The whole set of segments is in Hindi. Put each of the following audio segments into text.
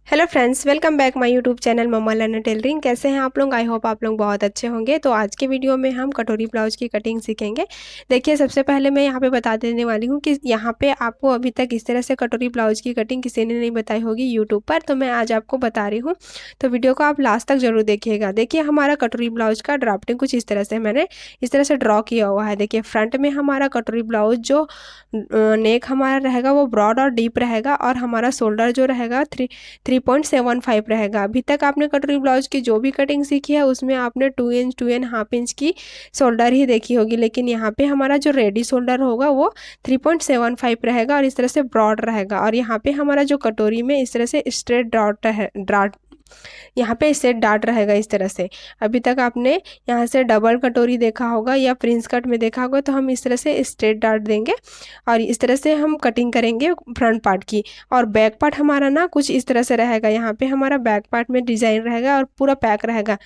Hello friends, welcome back my YouTube channel mamma learner tailoring. कैसे हैं आप लोग? आई होप आप लोग बहुत अच्छे होंगे। तो आज के वीडियो में हम कटोरी ब्लाउज़ की कटिंग सीखेंगे। देखिए, सबसे पहले मैं यहाँ पे बता देने वाली हूँ कि यहाँ पे आपको अभी तक इस तरह से कटोरी ब्लाउज़ की कटिंग किसी ने नहीं बताई होगी यूट्यूब पर, तो मैं आज आपको बता रही हूँ। तो वीडियो को आप लास्ट तक ज़रूर देखिएगा। देखिए, हमारा कटोरी ब्लाउज़ का ड्राफ्टिंग कुछ इस तरह से मैंने इस तरह से ड्रॉ किया हुआ है। देखिए, फ्रंट में हमारा कटोरी ब्लाउज़ जो नेक हमारा रहेगा वो ब्रॉड और डीप रहेगा, और हमारा शोल्डर जो रहेगा 3.75 रहेगा। अभी तक आपने कटोरी ब्लाउज की जो भी कटिंग सीखी है उसमें आपने 2 इंच 2.5 इंच की शोल्डर ही देखी होगी, लेकिन यहाँ पे हमारा जो रेडी शोल्डर होगा वो 3.75 रहेगा और इस तरह से ब्रॉड रहेगा। और यहाँ पे हमारा जो कटोरी में इस तरह से स्ट्रेट डॉट यहाँ पे सेट डार्ट रहेगा इस तरह से। अभी तक आपने यहाँ से डबल कटोरी देखा होगा या प्रिंस कट में देखा होगा, तो हम इस तरह से स्ट्रेट डार्ट देंगे और इस तरह से हम कटिंग करेंगे फ्रंट पार्ट की। और बैक पार्ट हमारा ना कुछ इस तरह से रहेगा। यहाँ पे हमारा बैक पार्ट में डिज़ाइन रहेगा और पूरा पैक रहेगा।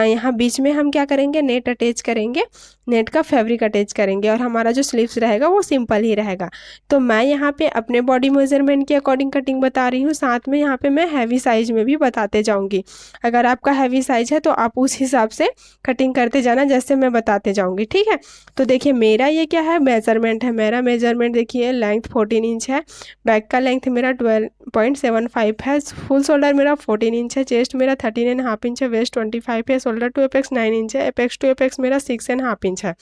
यहाँ बीच में हम क्या करेंगे, नेट अटैच करेंगे, नेट का फैब्रिक अटैच करेंगे, और हमारा जो स्लीव्स रहेगा वो सिंपल ही रहेगा। तो मैं यहाँ पे अपने बॉडी मेजरमेंट के अकॉर्डिंग कटिंग बता रही हूँ, साथ में यहाँ पे मैं हैवी साइज में भी बताते जाऊँगी। अगर आपका हैवी साइज है तो आप उस हिसाब से कटिंग करते जाना जैसे मैं बताते जाऊँगी, ठीक है। तो देखिए, मेरा ये क्या है, मेजरमेंट है। मेरा मेजरमेंट देखिए, लेंथ 14 इंच है, बैक का लेंथ मेरा 12.75 है, फुल शोल्डर मेरा 14 इंच है, चेस्ट मेरा 13.5 इंच है, वेस्ट 25 है, शोल्डर टू एपेक्स 9 इंच है, एपेक्स टू एपेक्स मेरा 6.5 इंच है।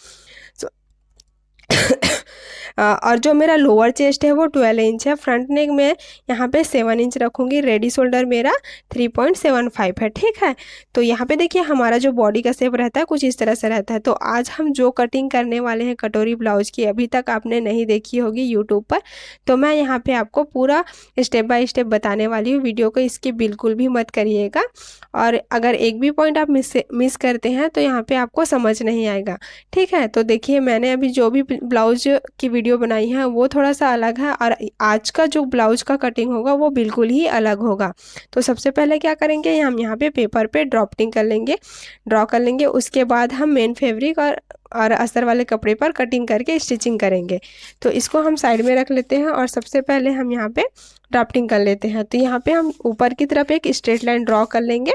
और जो मेरा लोअर चेस्ट है वो 12 इंच है। फ्रंट नेक में यहाँ पे 7 इंच रखूँगी। रेडी शोल्डर मेरा 3.75 है, ठीक है। तो यहाँ पे देखिए, हमारा जो बॉडी का शेप रहता है कुछ इस तरह से रहता है। तो आज हम जो कटिंग करने वाले हैं कटोरी ब्लाउज की, अभी तक आपने नहीं देखी होगी यूट्यूब पर, तो मैं यहाँ पे आपको पूरा स्टेप बाय स्टेप बताने वाली हूँ। वीडियो को इसकी बिल्कुल भी मत करिएगा, और अगर एक भी पॉइंट आप मिस करते हैं तो यहाँ पे आपको समझ नहीं आएगा, ठीक है। तो देखिए, मैंने अभी जो भी ब्लाउज की वीडियो बनाई है वो थोड़ा सा अलग है, और आज का जो ब्लाउज का कटिंग होगा वो बिल्कुल ही अलग होगा। तो सबसे पहले क्या करेंगे, हम यहाँ पे पेपर पे ड्राफ्टिंग कर लेंगे, ड्रॉ कर लेंगे। उसके बाद हम मेन फैब्रिक और अस्तर वाले कपड़े पर कटिंग करके स्टिचिंग करेंगे। तो इसको हम साइड में रख लेते हैं और सबसे पहले हम यहाँ पे ड्राफ्टिंग कर लेते हैं। तो यहाँ पे हम ऊपर की तरफ एक स्ट्रेट लाइन ड्रॉ कर लेंगे।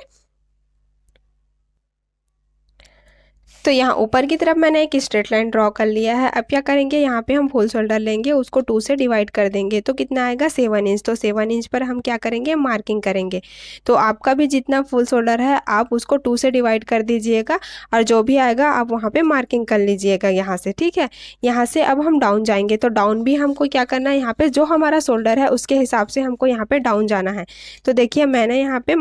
तो यहाँ ऊपर की तरफ मैंने एक स्ट्रेट लाइन ड्रॉ कर लिया है। अब क्या करेंगे, यहाँ पे हम फुल शोल्डर लेंगे, उसको 2 से डिवाइड कर देंगे, तो कितना आएगा 7 इंच। तो 7 इंच पर हम क्या करेंगे, मार्किंग करेंगे। तो आपका भी जितना फुल शोल्डर है आप उसको 2 से डिवाइड कर दीजिएगा, और जो भी आएगा आप वहाँ पे मार्किंग कर लीजिएगा यहाँ से, ठीक है। यहाँ से अब हम डाउन जाएंगे, तो डाउन भी हमको क्या करना है, यहाँ पे जो हमारा शोल्डर है उसके हिसाब से हमको यहाँ पे डाउन जाना है। तो देखिए, मैंने यहाँ पे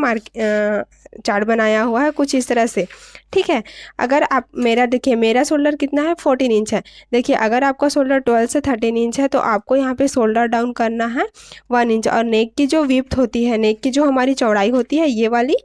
चार्ट बनाया हुआ है कुछ इस तरह से, ठीक है। अगर आप देखिए, मेरा शोल्डर कितना है, 14 इंच है। देखिए, अगर आपका शोल्डर 12 से 13 इंच है तो आपको यहाँ पे शोल्डर डाउन करना है 1 इंच। और नेक की जो विड्थ होती है, नेक की जो हमारी चौड़ाई होती है, ये वाली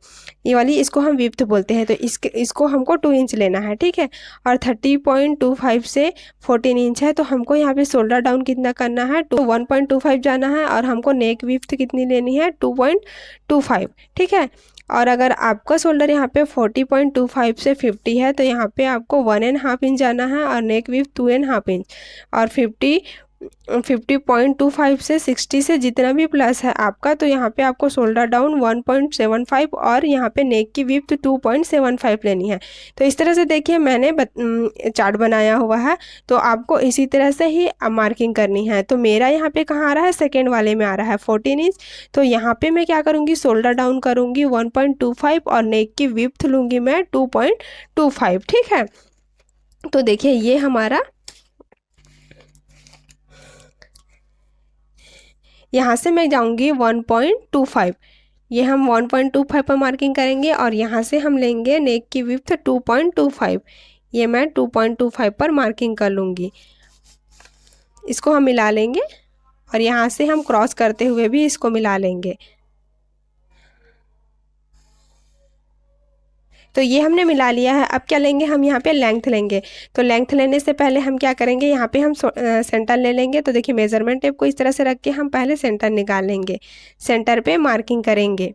इसको हम विड्थ बोलते हैं। तो इसको हमको 2 इंच लेना है, ठीक है। और 30.25 से 14 इंच है, तो हमको यहाँ पे शोल्डर डाउन कितना करना है, 1.25 जाना है, और हमको नेक विड्थ कितनी लेनी है, 2.25, ठीक है। और अगर आपका शोल्डर यहाँ पे 40.25 से 50 है तो यहाँ पे आपको 1.5 इंच जाना है, और नेक विड्थ 2.5 इंच। और 50.25 से 60 से जितना भी प्लस है आपका, तो यहाँ पे आपको शोल्डर डाउन 1.75 और यहाँ पे नेक की विड्थ 2.75 लेनी है। तो इस तरह से देखिए, मैंने चार्ट बनाया हुआ है, तो आपको इसी तरह से ही मार्किंग करनी है। तो मेरा यहाँ पे कहाँ आ रहा है, सेकेंड वाले में आ रहा है 14 इंच। तो यहाँ पे मैं क्या करूँगी, शोल्डर डाउन करूँगी 1.25 और नेक की विड्थ लूँगी मैं 2.25, ठीक है। तो देखिए, ये हमारा यहाँ से मैं जाऊँगी 1.25, ये हम 1.25 पर मार्किंग करेंगे, और यहाँ से हम लेंगे नेक की विड्थ 2.25, ये मैं 2.25 पर मार्किंग कर लूँगी। इसको हम मिला लेंगे, और यहाँ से हम क्रॉस करते हुए भी इसको मिला लेंगे। तो ये हमने मिला लिया है। अब क्या लेंगे, हम यहाँ पे लेंथ लेंगे। तो लेंथ लेने से पहले हम क्या करेंगे, यहाँ पे हम सेंटर ले लेंगे। तो देखिए, मेजरमेंट टेप को इस तरह से रख के हम पहले सेंटर निकाल लेंगे, सेंटर पे मार्किंग करेंगे,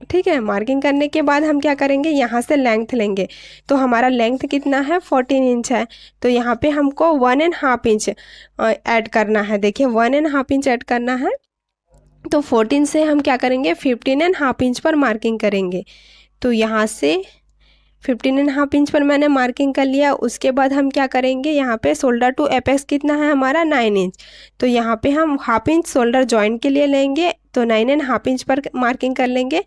ठीक है। मार्किंग करने के बाद हम क्या करेंगे, यहाँ से लेंथ लेंगे। तो हमारा लेंथ कितना है, 14 इंच है। तो यहाँ पे हमको 1.5 इंच ऐड करना है। देखिए, 1.5 इंच ऐड करना है। तो 14 से हम क्या करेंगे 15.5 इंच पर मार्किंग करेंगे। तो यहाँ से 15.5 इंच पर मैंने मार्किंग कर लिया। उसके बाद हम क्या करेंगे, यहाँ पे शोल्डर टू एपेक्स कितना है हमारा 9 इंच। तो यहाँ पे हम हाफ इंच शोल्डर जॉइंट के लिए लेंगे, तो 9.5 इंच पर मार्किंग कर लेंगे।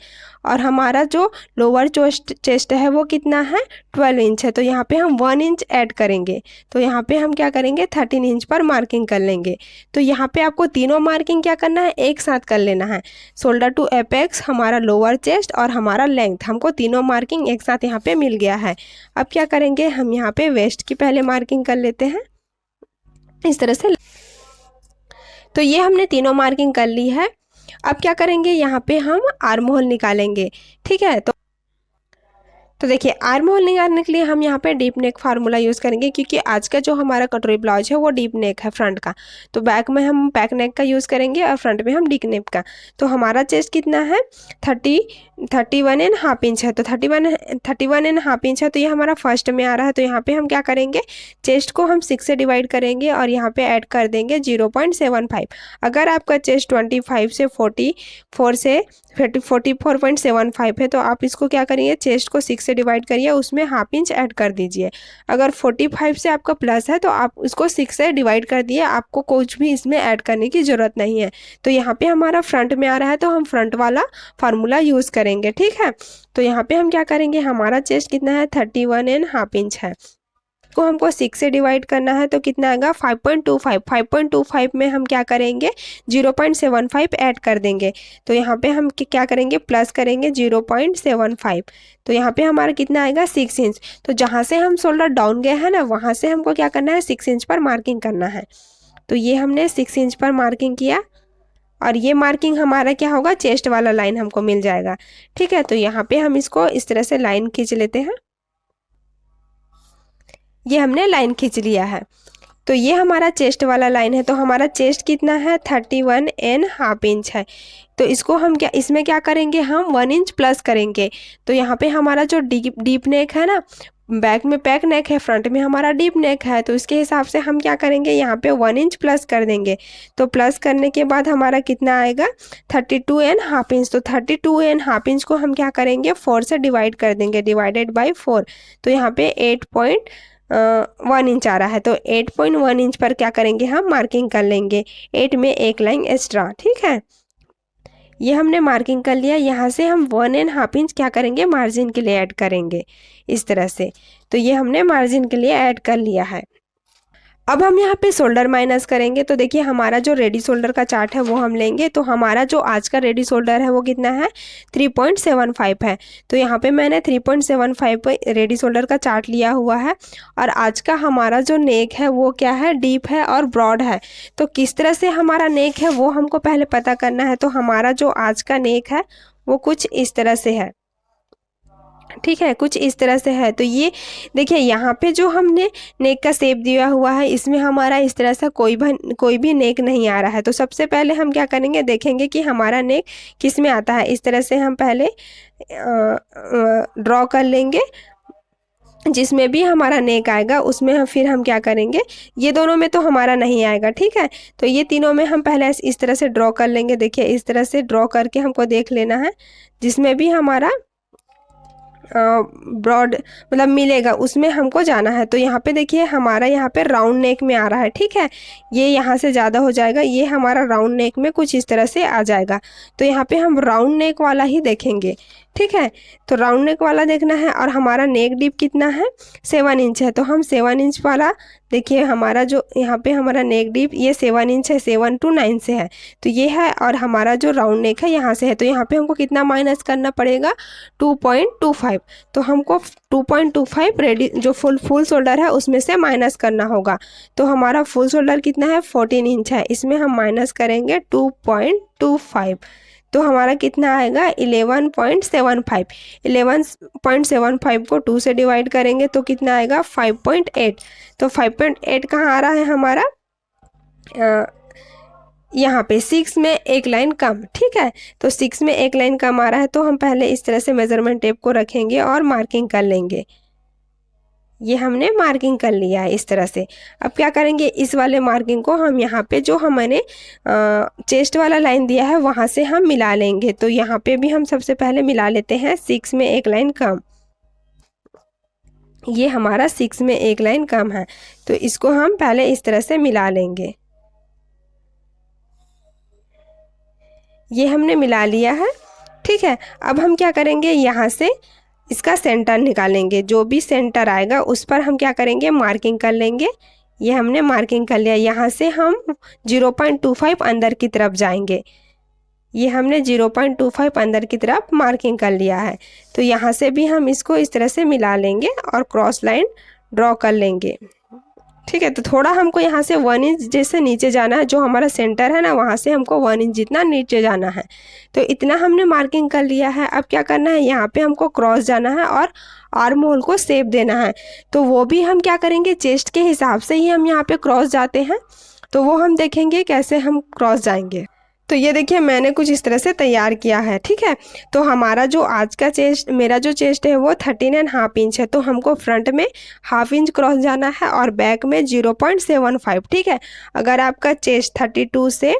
और हमारा जो लोअर चेस्ट है वो कितना है 12 इंच है, तो यहाँ पे हम 1 इंच ऐड करेंगे। तो यहाँ पे हम क्या करेंगे 13 इंच पर मार्किंग कर लेंगे। तो यहाँ पे आपको तीनों मार्किंग क्या करना है, एक साथ कर लेना है। शोल्डर टू एपेक्स, हमारा लोअर चेस्ट और हमारा लेंथ, हमको तीनों मार्किंग एक साथ यहाँ पे मिल गया है। अब क्या करेंगे, हम यहाँ पे वेस्ट की पहले मार्किंग कर लेते हैं इस तरह से। तो ये हमने तीनों मार्किंग कर ली है। अब क्या करेंगे, यहाँ पे हम आर्म होल निकालेंगे। ठीक है, तो देखिए आर्म होल निकालने के लिए हम यहाँ पे डीप नेक फार्मूला यूज़ करेंगे, क्योंकि आज का जो हमारा कटोरी ब्लाउज है वो डीप नेक है फ्रंट का। तो बैक में हम बैक नेक का यूज़ करेंगे और फ्रंट में हम डीप नेक का। तो हमारा चेस्ट कितना है 31.5 इंच है। तो 31.5 इंच है, तो ये हमारा फर्स्ट में आ रहा है। तो यहाँ पे हम क्या करेंगे, चेस्ट को हम 6 से डिवाइड करेंगे और यहाँ पे ऐड कर देंगे 0.75। अगर आपका चेस्ट 25 से 44 से 44.75 है, तो आप इसको क्या करिए, चेस्ट को 6 से डिवाइड करिए, उसमें हाफ इंच ऐड कर दीजिए। अगर 45 से आपका प्लस है तो आप उसको 6 से डिवाइड कर दिए, आपको कुछ भी इसमें ऐड करने की ज़रूरत नहीं है। तो यहाँ पे हमारा फ्रंट में आ रहा है, तो हम फ्रंट वाला फार्मूला यूज़ करेंगे। ठीक है, तो यहाँ पे हम क्या करेंगे, हमारा चेस्ट कितना है 31.5 इंच है, को हमको 6 से डिवाइड करना है, तो कितना आएगा 5.25। 5.25 में हम क्या करेंगे 0.75 ऐड कर देंगे। तो यहाँ पे हम क्या करेंगे, प्लस करेंगे 0.75। तो यहाँ पे हमारा कितना आएगा 6 इंच। तो जहाँ से हम शोल्डर डाउन गए हैं ना, वहाँ से हमको क्या करना है 6 इंच पर मार्किंग करना है। तो ये हमने 6 इंच पर मार्किंग किया और ये मार्किंग हमारा क्या होगा, चेस्ट वाला लाइन हमको मिल जाएगा। ठीक है, तो यहाँ पे हम इसको इस तरह से लाइन खींच लेते हैं। ये हमने लाइन खींच लिया है। तो ये हमारा चेस्ट वाला लाइन है। तो हमारा चेस्ट कितना है 31.5 इंच है। तो इसको हम क्या, इसमें क्या करेंगे, हम 1 इंच प्लस करेंगे। तो यहाँ पे हमारा जो डीप नेक है ना, बैक में पैक नेक है, फ्रंट में हमारा डीप नेक है, तो इसके हिसाब से हम क्या करेंगे, यहाँ पे 1 इंच प्लस कर देंगे। तो प्लस करने के बाद हमारा कितना आएगा 32.5 इंच। तो 32.5 इंच को हम क्या करेंगे 4 से डिवाइड कर देंगे, डिवाइडेड बाई 4। तो यहाँ पे 8.1 इंच आ रहा है। तो 8.1 इंच पर क्या करेंगे, हम मार्किंग कर लेंगे 8 में एक लाइन एक्स्ट्रा। ठीक है, ये हमने मार्किंग कर लिया। यहाँ से हम 1.5 इंच क्या करेंगे, मार्जिन के लिए ऐड करेंगे इस तरह से। तो ये हमने मार्जिन के लिए ऐड कर लिया है। अब हम यहाँ पे शोल्डर माइनस करेंगे। तो देखिए हमारा जो रेडी शोल्डर का चार्ट है वो हम लेंगे। तो हमारा जो आज का रेडी शोल्डर है वो कितना है 3.75 है। तो यहाँ पे मैंने 3.75 पे रेडी शोल्डर का चार्ट लिया हुआ है। और आज का हमारा जो नेक है वो क्या है, डीप है और ब्रॉड है। तो किस तरह से हमारा नेक है वो हमको पहले पता करना है। तो हमारा जो आज का नेक है वो कुछ इस तरह से है। ठीक है, कुछ इस तरह से है। तो ये देखिए यहाँ पे जो हमने नेक का शेप दिया हुआ है, इसमें हमारा इस तरह से कोई भी नेक नहीं आ रहा है। तो सबसे पहले हम क्या करेंगे, देखेंगे कि हमारा नेक किस में आता है। इस तरह से हम पहले ड्रॉ कर लेंगे, जिसमें भी हमारा नेक आएगा उसमें हम फिर हम क्या करेंगे, ये दोनों में तो हमारा नहीं आएगा। ठीक है, तो ये तीनों में हम पहले इस तरह से ड्रॉ कर लेंगे। देखिए इस तरह से ड्रॉ करके हमको देख लेना है, जिसमें भी हमारा ब्रॉड मतलब मिलेगा उसमें हमको जाना है। तो यहाँ पे देखिए हमारा यहाँ पे राउंड नेक में आ रहा है। ठीक है, ये यहाँ से ज़्यादा हो जाएगा, ये हमारा राउंड नेक में कुछ इस तरह से आ जाएगा। तो यहाँ पे हम राउंड नेक वाला ही देखेंगे। ठीक है, तो राउंड नेक वाला देखना है। और हमारा नेक डीप कितना है 7 इंच है। तो हम 7 इंच वाला, देखिए हमारा जो यहाँ पे हमारा नेक डीप ये 7 इंच है, 7 to 9 से है। तो ये है, और हमारा जो राउंड नेक है यहाँ से है। तो यहाँ पे हमको कितना माइनस करना पड़ेगा 2.25। तो हमको 2.25 रेडी जो फुल शोल्डर है उसमें से माइनस करना होगा। तो हमारा फुल शोल्डर कितना है 14 इंच है, इसमें हम माइनस करेंगे 2.25। तो हमारा कितना आएगा 11.75। 11.75 को 2 से डिवाइड करेंगे तो कितना आएगा 5.8। तो 5.8 कहाँ आ रहा है हमारा, यहाँ पे 6 में एक लाइन कम। ठीक है, तो 6 में एक लाइन कम आ रहा है। तो हम पहले इस तरह से मेजरमेंट टेप को रखेंगे और मार्किंग कर लेंगे। ये हमने मार्किंग कर लिया है इस तरह से। अब क्या करेंगे, इस वाले मार्किंग को हम यहाँ पे जो हमने चेस्ट वाला लाइन दिया है वहाँ से हम मिला लेंगे। तो यहाँ पे भी हम सबसे पहले मिला लेते हैं 6 में एक लाइन कम। ये हमारा 6 में एक लाइन कम है, तो इसको हम पहले इस तरह से मिला लेंगे। ये हमने मिला लिया है, ठीक है। अब हम क्या करेंगे, यहाँ से इसका सेंटर निकालेंगे। जो भी सेंटर आएगा उस पर हम क्या करेंगे, मार्किंग कर लेंगे। ये हमने मार्किंग कर लिया। यहाँ से हम 0.25 अंदर की तरफ जाएंगे। ये हमने 0.25 अंदर की तरफ मार्किंग कर लिया है। तो यहाँ से भी हम इसको इस तरह से मिला लेंगे और क्रॉस लाइन ड्रॉ कर लेंगे, ठीक है। तो थोड़ा हमको यहाँ से 1 इंच जैसे नीचे जाना है। जो हमारा सेंटर है ना, वहाँ से हमको 1 इंच जितना नीचे जाना है। तो इतना हमने मार्किंग कर लिया है। अब क्या करना है, यहाँ पे हमको क्रॉस जाना है और आर्म होल को शेप देना है। तो वो भी हम क्या करेंगे, चेस्ट के हिसाब से ही हम यहाँ पे क्रॉस जाते हैं। तो वो हम देखेंगे कैसे हम क्रॉस जाएंगे। तो ये देखिए मैंने कुछ इस तरह से तैयार किया है, ठीक है। तो हमारा जो आज का चेस्ट, मेरा जो चेस्ट है वो 13.5 इंच है। तो हमको फ्रंट में 1/2 इंच क्रॉस जाना है और बैक में 0.75, ठीक है। अगर आपका चेस्ट 32 से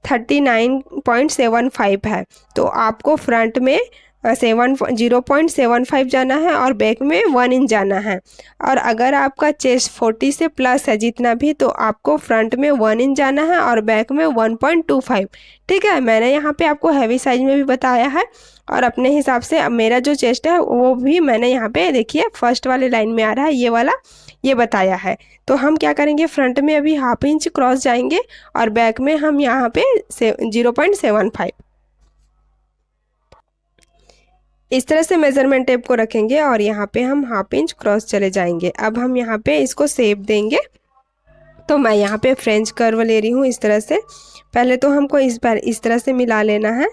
39.75 है तो आपको फ्रंट में 0.75 जाना है और बैक में 1 इंच जाना है। और अगर आपका चेस्ट 40 से प्लस है जितना भी, तो आपको फ्रंट में 1 इंच जाना है और बैक में 1.25, ठीक है। मैंने यहाँ पे आपको हैवी साइज में भी बताया है और अपने हिसाब से अब मेरा जो चेस्ट है वो भी मैंने यहाँ पे देखिए फर्स्ट वाले लाइन में आ रहा है, ये वाला ये बताया है। तो हम क्या करेंगे, फ्रंट में अभी 1/2 इंच क्रॉस जाएंगे और बैक में हम यहाँ पे 0.75 इस तरह से मेजरमेंट टेप को रखेंगे और यहाँ पे हम 1/2 इंच क्रॉस चले जाएंगे। अब हम यहाँ पे इसको शेप देंगे। तो मैं यहाँ पे फ्रेंच कर्व ले रही हूँ इस तरह से। पहले तो हमको इस तरह से मिला लेना है।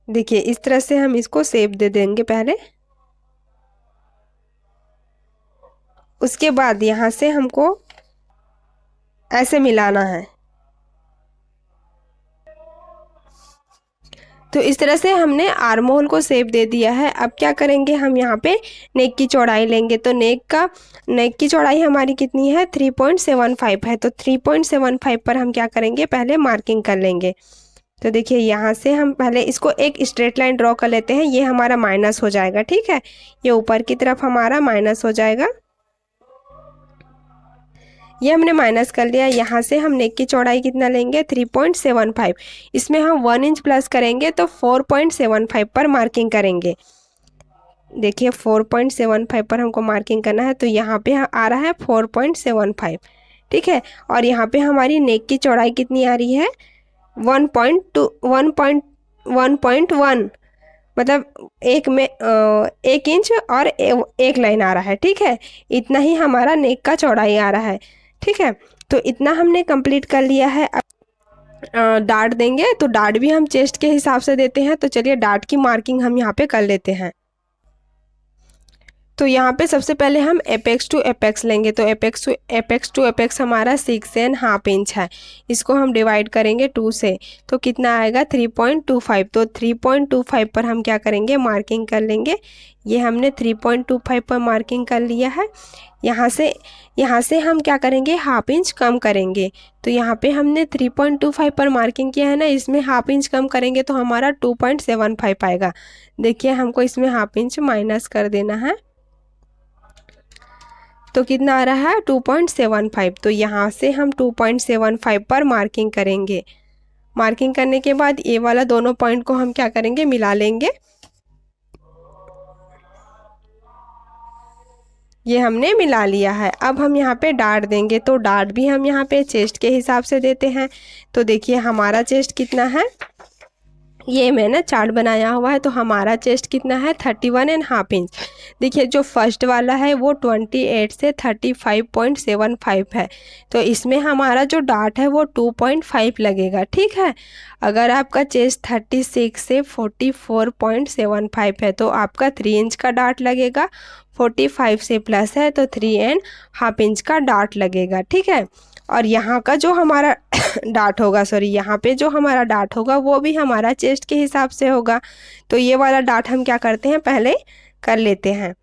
देखिए इस तरह से हम इसको शेप दे देंगे पहले। उसके बाद यहाँ से हमको ऐसे मिलाना है। तो इस तरह से हमने आर्म होल को शेप दे दिया है। अब क्या करेंगे, हम यहाँ पे नेक की चौड़ाई लेंगे। तो नेक की चौड़ाई हमारी कितनी है, 3.75 है। तो 3.75 पर हम क्या करेंगे, पहले मार्किंग कर लेंगे। तो देखिए यहाँ से हम पहले इसको एक स्ट्रेट लाइन ड्रॉ कर लेते हैं। ये हमारा माइनस हो जाएगा, ठीक है। ये ऊपर की तरफ हमारा माइनस हो जाएगा। ये हमने माइनस कर लिया। यहाँ से हम नेक की चौड़ाई कितना लेंगे, 3.75। इसमें हम 1 इंच प्लस करेंगे तो 4.75 पर मार्किंग करेंगे। देखिए 4.75 पर हमको मार्किंग करना है। तो यहाँ पे आ रहा है 4.75, ठीक है। और यहाँ पे हमारी नेक की चौड़ाई कितनी आ रही है, 1.1, मतलब 1 इंच और 1 लाइन आ रहा है, ठीक है। इतना ही हमारा नेक का चौड़ाई आ रहा है, ठीक है। तो इतना हमने कंप्लीट कर लिया है। अब डार्ट देंगे। तो डार्ट भी हम चेस्ट के हिसाब से देते हैं। तो चलिए डार्ट की मार्किंग हम यहाँ पे कर लेते हैं। तो यहाँ पे सबसे पहले हम एपेक्स टू एपेक्स लेंगे। तो एपेक्स टू एपेक्स हमारा 6.5 इंच है। इसको हम डिवाइड करेंगे 2 से, तो कितना आएगा 3.25। तो 3.25 पर हम क्या करेंगे, मार्किंग कर लेंगे। ये हमने 3.25 पर मार्किंग कर लिया है। यहाँ से हम क्या करेंगे, 1/2 इंच कम करेंगे। तो यहाँ पे हमने 3.25 पर मार्किंग किया है ना, इसमें 1/2 इंच कम करेंगे तो हमारा 2.75 आएगा। देखिए हमको इसमें 1/2 इंच माइनस कर देना है। तो कितना आ रहा है, 2.75। तो यहाँ से हम 2.75 पर मार्किंग करेंगे। मार्किंग करने के बाद ये वाला दोनों पॉइंट को हम क्या करेंगे, मिला लेंगे। ये हमने मिला लिया है। अब हम यहाँ पे डार्ट देंगे। तो डार्ट भी हम यहाँ पे चेस्ट के हिसाब से देते हैं। तो देखिए हमारा चेस्ट कितना है, ये मैंने चार्ट बनाया हुआ है। तो हमारा चेस्ट कितना है, 31.5 इंच। देखिए जो फर्स्ट वाला है वो 28 से 35.75 है। तो इसमें हमारा जो डार्ट है वो 2.5 लगेगा, ठीक है। अगर आपका चेस्ट 36 से 44.75 है तो आपका 3 इंच का डार्ट लगेगा। 45 से प्लस है तो 3.5 इंच का डार्ट लगेगा, ठीक है। और यहाँ का जो हमारा डार्ट होगा, यहाँ पे जो हमारा डार्ट होगा वो भी हमारा चेस्ट के हिसाब से होगा। तो ये वाला डार्ट हम क्या करते हैं, पहले कर लेते हैं।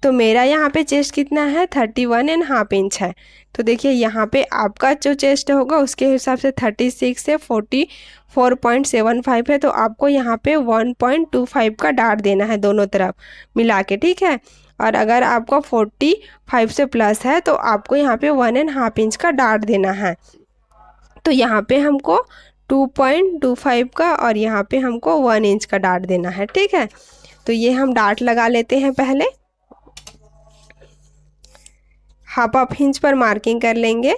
तो मेरा यहाँ पे चेस्ट कितना है, 31.5 इंच है। तो देखिए यहाँ पे आपका जो चेस्ट होगा उसके हिसाब से 36 से 44.75 है। तो आपको यहाँ पे 1.25 का डार्ट देना है दोनों तरफ मिला के, ठीक है। और अगर आपका 45 से प्लस है तो आपको यहाँ पे 1.5 इंच का डार्ट देना है। तो यहाँ पे हमको 2.25 का और यहाँ पे हमको 1 इंच का डार्ट देना है, ठीक है। तो ये हम डार्ट लगा लेते हैं। पहले हाफ इंच पर मार्किंग कर लेंगे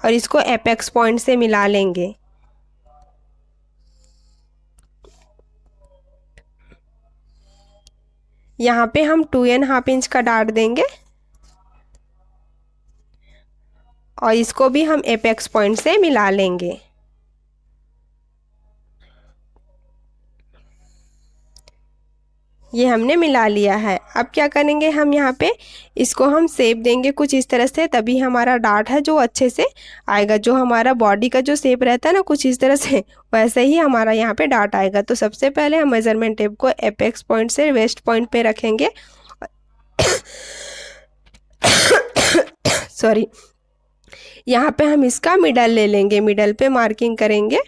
और इसको एपेक्स पॉइंट से मिला लेंगे। यहाँ पे हम 2.5 इंच का डार्ट देंगे और इसको भी हम एपेक्स पॉइंट से मिला लेंगे। ये हमने मिला लिया है। अब क्या करेंगे, हम यहाँ पे इसको हम शेप देंगे कुछ इस तरह से, तभी हमारा डार्ट है जो अच्छे से आएगा। जो हमारा बॉडी का जो शेप रहता है ना कुछ इस तरह से, वैसे ही हमारा यहाँ पे डार्ट आएगा। तो सबसे पहले हम मेजरमेंट टेप को एपेक्स पॉइंट से वेस्ट पॉइंट पे रखेंगे सॉरी। यहाँ पे हम इसका मिडल ले लेंगे, मिडल पे मार्किंग करेंगे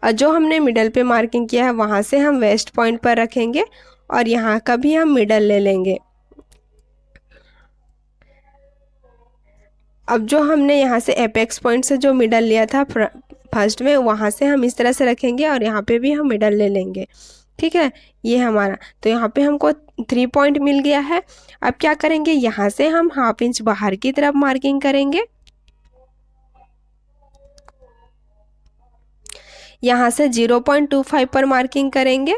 और जो हमने मिडल पे मार्किंग किया है वहाँ से हम वेस्ट पॉइंट पर रखेंगे और यहाँ का भी हम मिडल ले लेंगे। अब जो हमने यहाँ से एपेक्स पॉइंट से जो मिडल लिया था फर्स्ट में, वहाँ से हम इस तरह से रखेंगे और यहाँ पे भी हम मिडल ले लेंगे, ठीक है। ये हमारा, तो यहाँ पे हमको 3 पॉइंट मिल गया है। अब क्या करेंगे, यहाँ से हम हाफ इंच बाहर की तरफ मार्किंग करेंगे। यहाँ से 0.25 पर मार्किंग करेंगे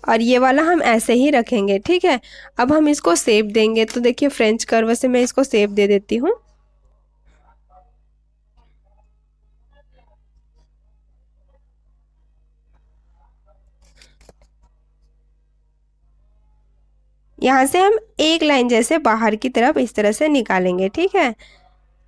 और ये वाला हम ऐसे ही रखेंगे, ठीक है। अब हम इसको शेप देंगे। तो देखिए फ्रेंच कर्व से मैं इसको शेप दे देती हूँ। यहाँ से हम एक लाइन जैसे बाहर की तरफ इस तरह से निकालेंगे, ठीक है।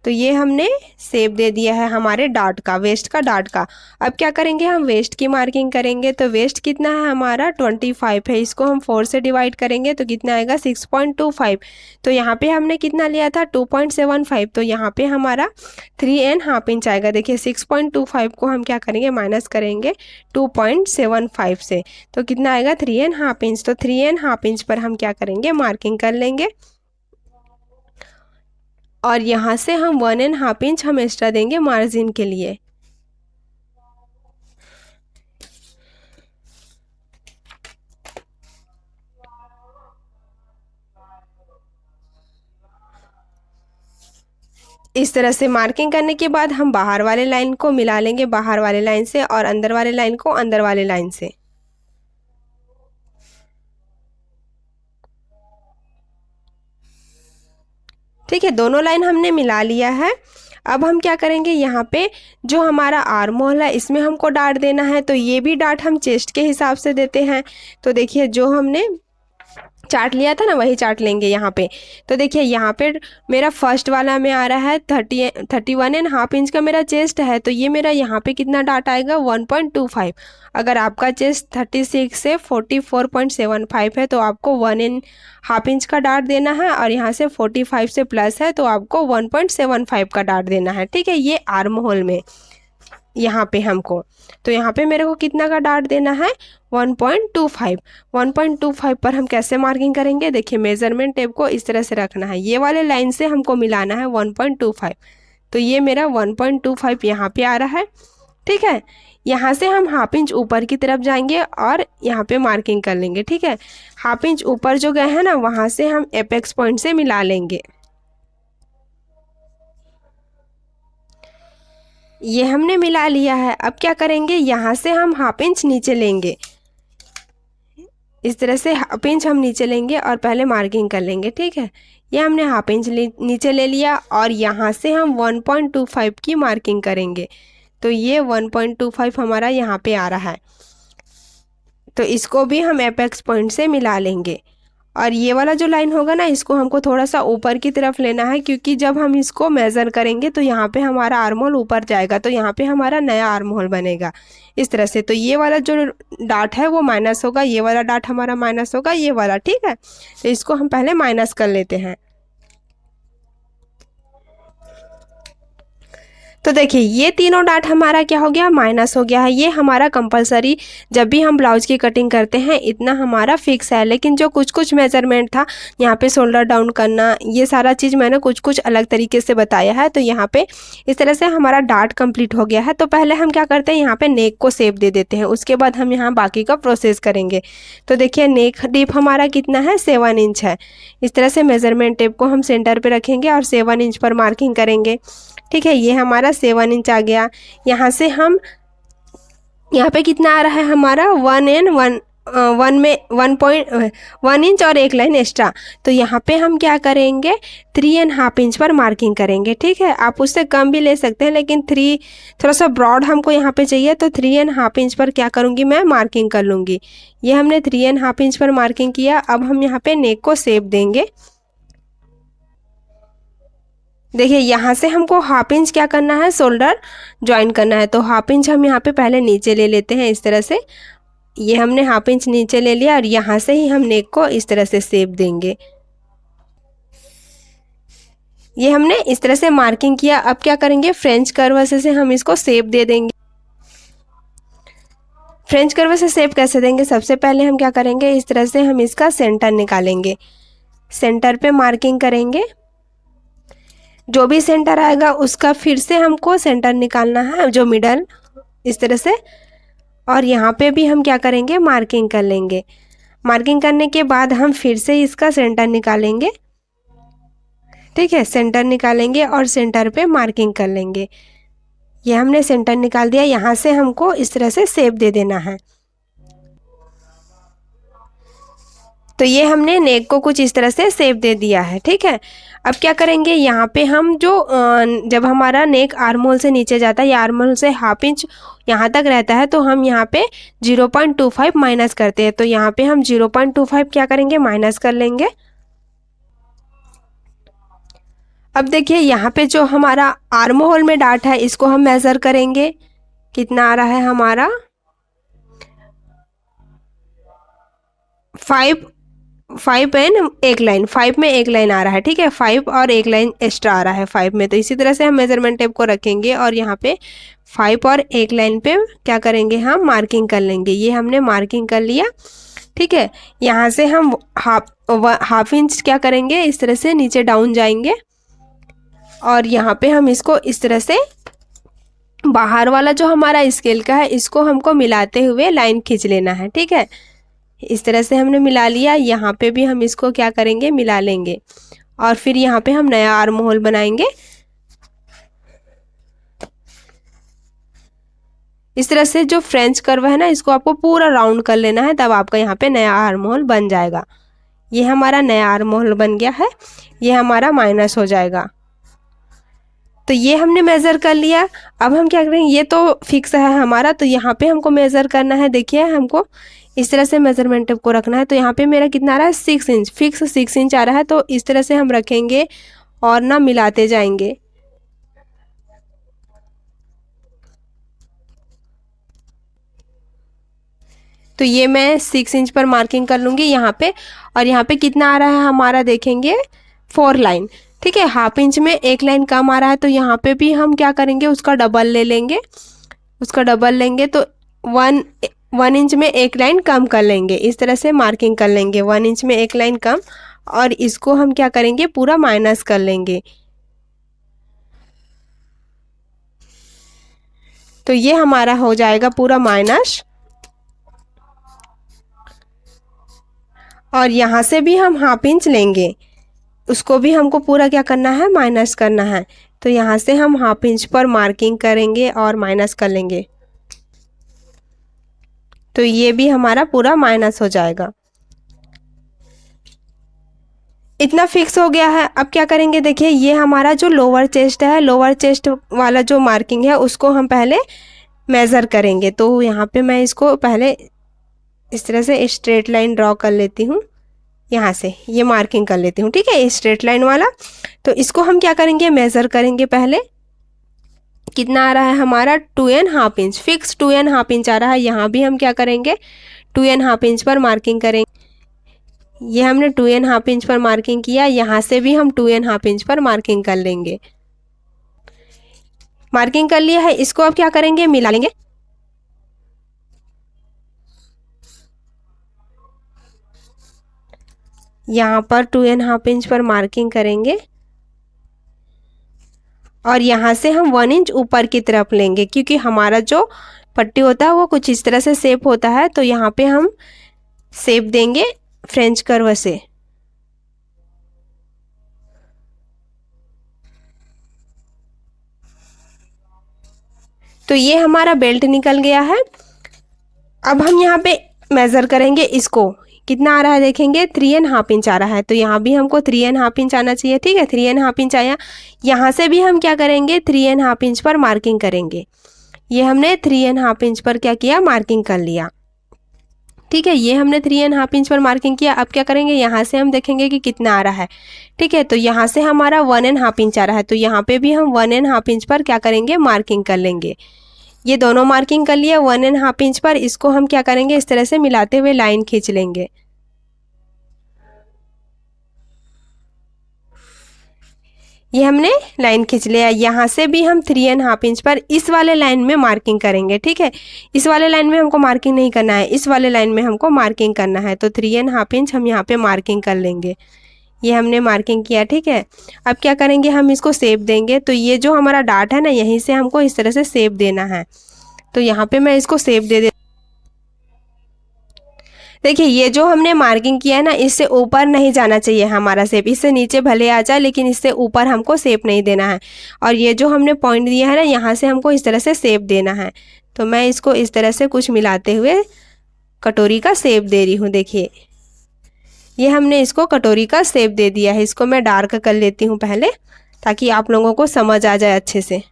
तो ये हमने शेप दे दिया है हमारे डार्ट का, वेस्ट का डार्ट का। अब क्या करेंगे, हम वेस्ट की मार्किंग करेंगे। तो वेस्ट कितना है हमारा 25 है, इसको हम 4 से डिवाइड करेंगे तो कितना आएगा 6.25। तो यहाँ पे हमने कितना लिया था 2.75, तो यहाँ पे हमारा 3.5 इंच आएगा। देखिए 6.25 को हम क्या करेंगे, माइनस करेंगे 2.75 से, तो कितना आएगा 3.5 इंच। तो 3.5 इंच पर हम क्या करेंगे, मार्किंग कर लेंगे और यहाँ से हम 1.5 इंच हम एक्स्ट्रा देंगे मार्जिन के लिए। इस तरह से मार्किंग करने के बाद हम बाहर वाले लाइन को मिला लेंगे बाहर वाले लाइन से और अंदर वाले लाइन को अंदर वाले लाइन से। ठीक है, दोनों लाइन हमने मिला लिया है। अब हम क्या करेंगे, यहाँ पे जो हमारा आर्म होल है इसमें हमको डार्ट देना है। तो ये भी डार्ट हम चेस्ट के हिसाब से देते हैं। तो देखिए जो हमने चार्ट लिया था ना वही चार्ट लेंगे यहाँ पे। तो देखिए यहाँ पे मेरा फर्स्ट वाला में आ रहा है 31.5 इंच का मेरा चेस्ट है। तो ये मेरा यहाँ पे कितना डार्ट आएगा 1.25। अगर आपका चेस्ट 36 से 44.75 है तो आपको 1.5 इंच का डार्ट देना है और यहाँ से 45 से प्लस है तो आपको 1.75 का डार्ट देना है, ठीक है। ये आर्म होल में यहाँ पे हमको, तो यहाँ पे मेरे को कितना का डार्ट देना है 1.25। 1.25 पर हम कैसे मार्किंग करेंगे, देखिए मेजरमेंट टेप को इस तरह से रखना है, ये वाले लाइन से हमको मिलाना है 1.25। तो ये मेरा 1.25 यहाँ पे आ रहा है, ठीक है। यहाँ से हम हाफ इंच ऊपर की तरफ जाएंगे और यहाँ पे मार्किंग कर लेंगे, ठीक है। हाफ इंच ऊपर जो गए हैं ना वहाँ से हम एपेक्स पॉइंट से मिला लेंगे। ये हमने मिला लिया है। अब क्या करेंगे, यहाँ से हम हाफ इंच नीचे लेंगे, इस तरह से हाफ इंच हम नीचे लेंगे और पहले मार्किंग कर लेंगे, ठीक है। ये हमने हाफ इंच नीचे ले लिया और यहाँ से हम 1.25 की मार्किंग करेंगे। तो ये 1.25 हमारा यहाँ पे आ रहा है। तो इसको भी हम एपेक्स पॉइंट से मिला लेंगे और ये वाला जो लाइन होगा ना, इसको हमको थोड़ा सा ऊपर की तरफ लेना है, क्योंकि जब हम इसको मेज़र करेंगे तो यहाँ पे हमारा आर्म होल ऊपर जाएगा, तो यहाँ पे हमारा नया आर्म होल बनेगा इस तरह से। तो ये वाला जो डाट है वो माइनस होगा, ये वाला डाट हमारा माइनस होगा, ये वाला, ठीक है। तो इसको हम पहले माइनस कर लेते हैं। तो देखिए ये तीनों डाट हमारा क्या हो गया, माइनस हो गया है। ये हमारा कंपलसरी जब भी हम ब्लाउज की कटिंग करते हैं इतना हमारा फिक्स है। लेकिन जो कुछ कुछ मेजरमेंट था, यहाँ पे शोल्डर डाउन करना, ये सारा चीज़ मैंने कुछ कुछ अलग तरीके से बताया है। तो यहाँ पे इस तरह से हमारा डाट कंप्लीट हो गया है। तो पहले हम क्या करते हैं, यहाँ पे नेक को शेप दे देते हैं, उसके बाद हम यहाँ बाकी का प्रोसेस करेंगे। तो देखिए नेक डीप हमारा कितना है, 7 इंच है। इस तरह से मेजरमेंट टेप को हम सेंटर पे रखेंगे और 7 इंच पर मार्किंग करेंगे, ठीक है। ये हमारा 7 इंच आ गया। यहाँ से हम यहाँ पे कितना आ रहा है हमारा 1 में 1 इंच और एक लाइन एक्स्ट्रा। तो यहाँ पे हम क्या करेंगे, 3.5 इंच पर मार्किंग करेंगे, ठीक है। आप उससे कम भी ले सकते हैं, लेकिन 3 थोड़ा सा ब्रॉड हमको यहाँ पे चाहिए, तो 3.5 इंच पर क्या करूँगी मैं, मार्किंग कर लूँगी। ये हमने 3.5 इंच पर मार्किंग किया। अब हम यहाँ पे नेक को शेप देंगे। देखिए यहाँ से हमको हाफ इंच क्या करना है, शोल्डर ज्वाइन करना है। तो हाफ इंच हम यहाँ पे पहले नीचे ले लेते हैं इस तरह से। ये हमने हाफ इंच नीचे ले लिया और यहाँ से ही हम नेक को इस तरह से शेप देंगे। ये हमने इस तरह से मार्किंग किया। अब क्या करेंगे, फ्रेंच कर्व से हम इसको शेप दे देंगे। फ्रेंच कर्व से शेप कैसे देंगे, सबसे पहले हम क्या करेंगे, इस तरह से हम इसका सेंटर निकालेंगे। सेंटर पे मार्किंग करेंगे, जो भी सेंटर आएगा उसका फिर से हमको सेंटर निकालना है, जो मिडल, इस तरह से। और यहाँ पे भी हम क्या करेंगे, मार्किंग कर लेंगे। मार्किंग करने के बाद हम फिर से इसका सेंटर निकालेंगे, ठीक है। सेंटर निकालेंगे और सेंटर पे मार्किंग कर लेंगे। ये हमने सेंटर निकाल दिया। यहाँ से हमको इस तरह से शेप दे देना है। तो ये हमने नेक को कुछ इस तरह से शेप दे दिया है, ठीक है। अब क्या करेंगे, यहाँ पे हम जो जब हमारा नेक आर्म होल से नीचे जाता है या आर्म होल से हाफ इंच यहाँ तक रहता है, तो हम यहाँ पे 0.25 माइनस करते हैं। तो यहाँ पे हम 0.25 क्या करेंगे, माइनस कर लेंगे। अब देखिए यहाँ पे जो हमारा आर्म होल में डाट है, इसको हम मेज़र करेंगे। कितना आ रहा है हमारा, 5 एंड एक लाइन, 5 में एक लाइन आ रहा है, ठीक है। 5 और एक लाइन एक्स्ट्रा आ रहा है 5 में। तो इसी तरह से हम मेजरमेंट टेप को रखेंगे और यहाँ पे 5 और एक लाइन पे क्या करेंगे, हम मार्किंग कर लेंगे। ये हमने मार्किंग कर लिया, ठीक है। यहाँ से हम हाफ इंच क्या करेंगे, इस तरह से नीचे डाउन जाएंगे और यहाँ पे हम इसको इस तरह से बाहर वाला जो हमारा स्केल का है, इसको हमको मिलाते हुए लाइन खींच लेना है, ठीक है। इस तरह से हमने मिला लिया। यहाँ पे भी हम इसको क्या करेंगे, मिला लेंगे और फिर यहाँ पे हम नया आर्म होल बनाएंगे। इस तरह से जो फ्रेंच कर्व है ना, इसको आपको पूरा राउंड कर लेना है, तब आपका यहाँ पे नया आर्म होल बन जाएगा। ये हमारा नया आर्म होल बन गया है। ये हमारा माइनस हो जाएगा। तो ये हमने मेज़र कर लिया। अब हम क्या करेंगे, ये तो फिक्स है हमारा, तो यहाँ पे हमको मेज़र करना है। देखिए हमको इस तरह से मेजरमेंट को रखना है। तो यहाँ पे मेरा कितना आ रहा है, 6 इंच, फिक्स 6 इंच आ रहा है। तो इस तरह से हम रखेंगे और ना मिलाते जाएंगे। तो ये मैं 6 इंच पर मार्किंग कर लूँगी यहाँ पे। और यहाँ पे कितना आ रहा है हमारा, देखेंगे 4 लाइन, ठीक है। हाफ इंच में एक लाइन कम आ रहा है, तो यहाँ पे भी हम क्या करेंगे, उसका डबल ले लेंगे। उसका डबल लेंगे तो 1 इंच में एक लाइन कम कर लेंगे। इस तरह से मार्किंग कर लेंगे, 1 इंच में एक लाइन कम, और इसको हम क्या करेंगे, पूरा माइनस कर लेंगे। तो ये हमारा हो जाएगा पूरा माइनस। और यहाँ से भी हम हाफ इंच लेंगे, उसको भी हमको पूरा क्या करना है, माइनस करना है। तो यहाँ से हम हाफ इंच पर मार्किंग करेंगे और माइनस कर लेंगे। तो ये भी हमारा पूरा माइनस हो जाएगा। इतना फिक्स हो गया है। अब क्या करेंगे, देखिए ये हमारा जो लोअर चेस्ट है, लोअर चेस्ट वाला जो मार्किंग है, उसको हम पहले मेज़र करेंगे। तो यहाँ पे मैं इसको पहले इस तरह से स्ट्रेट लाइन ड्रॉ कर लेती हूँ। यहाँ से ये मार्किंग कर लेती हूँ, ठीक है, स्ट्रेट लाइन वाला। तो इसको हम क्या करेंगे, मेज़र करेंगे पहले। कितना आ रहा है हमारा 2.5 इंच, फिक्स 2.5 इंच आ रहा है। यहाँ भी हम क्या करेंगे, 2.5 इंच पर मार्किंग करेंगे। ये हमने 2.5 इंच पर मार्किंग किया, यहाँ से भी हम 2.5 इंच पर मार्किंग कर लेंगे। मार्किंग कर लिया है, इसको अब क्या करेंगे, मिला लेंगे। यहाँ पर 2.5 इंच पर मार्किंग करेंगे और यहाँ से हम 1 इंच ऊपर की तरफ लेंगे, क्योंकि हमारा जो पट्टी होता है वो कुछ इस तरह से शेप होता है। तो यहाँ पे हम शेप देंगे फ्रेंच कर्व से। तो ये हमारा बेल्ट निकल गया है। अब हम यहाँ पे मेज़र करेंगे इसको, कितना आ रहा है देखेंगे, 3.5 इंच आ रहा है। तो यहाँ भी हमको 3.5 इंच आना चाहिए, ठीक है, 3.5 इंच आया। यहाँ से भी हम क्या करेंगे, 3.5 इंच पर मार्किंग करेंगे। ये हमने 3.5 इंच पर क्या किया, मार्किंग कर लिया, ठीक है। ये हमने 3.5 इंच पर मार्किंग किया। अब क्या करेंगे, यहाँ से हम देखेंगे कि कितना आ रहा है, ठीक है। तो यहाँ से हमारा 1.5 इंच आ रहा है, तो यहाँ पे भी हम 1.5 इंच पर क्या करेंगे, मार्किंग कर लेंगे। ये दोनों मार्किंग कर लिया 1.5 इंच पर। इसको हम क्या करेंगे, इस तरह से मिलाते हुए लाइन खींच लेंगे। ये हमने लाइन खींच लिया। यहाँ से भी हम 3.5 इंच पर इस वाले लाइन में मार्किंग करेंगे, ठीक है। इस वाले लाइन में हमको मार्किंग नहीं करना है, इस वाले लाइन में हमको मार्किंग करना है। तो 3.5 इंच हम यहाँ पे मार्किंग कर लेंगे। ये हमने मार्किंग किया, ठीक है। अब क्या करेंगे, हम इसको शेप देंगे। तो ये जो हमारा डार्ट है ना, यहीं से हमको इस तरह से शेप देना है। तो यहाँ पे मैं इसको शेप दे देखिए, ये जो हमने मार्किंग किया है ना, इससे ऊपर नहीं जाना चाहिए हमारा शेप। इससे नीचे भले आ जाए, लेकिन इससे ऊपर हमको शेप नहीं देना है। और ये जो हमने पॉइंट दिया है ना, यहाँ से हमको इस तरह से शेप देना है। तो मैं इसको इस तरह से कुछ मिलाते हुए कटोरी का शेप दे रही हूँ। देखिए, ये हमने इसको कटोरी का शेप दे दिया है। इसको मैं डार्क कर लेती हूँ पहले, ताकि आप लोगों को समझ आ जाए अच्छे से।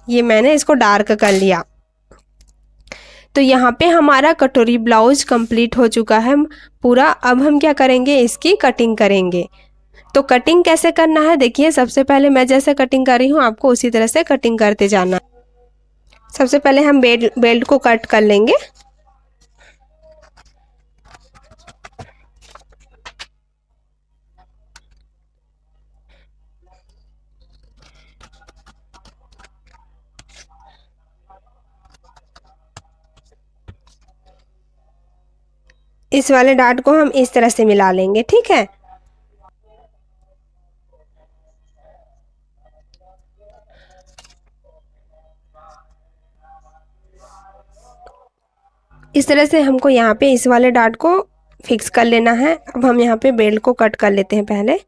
ये मैंने इसको डार्क कर लिया। तो यहाँ पे हमारा कटोरी ब्लाउज कंप्लीट हो चुका है पूरा। अब हम क्या करेंगे, इसकी कटिंग करेंगे। तो कटिंग कैसे करना है, देखिए, सबसे पहले मैं जैसे कटिंग कर रही हूँ, आपको उसी तरह से कटिंग करते जाना। सबसे पहले हम बेल्ट को कट कर लेंगे। इस वाले डार्ट को हम इस तरह से मिला लेंगे, ठीक है। इस तरह से हमको यहाँ पे इस वाले डार्ट को फिक्स कर लेना है। अब हम यहाँ पे बेल्ट को कट कर लेते हैं पहले।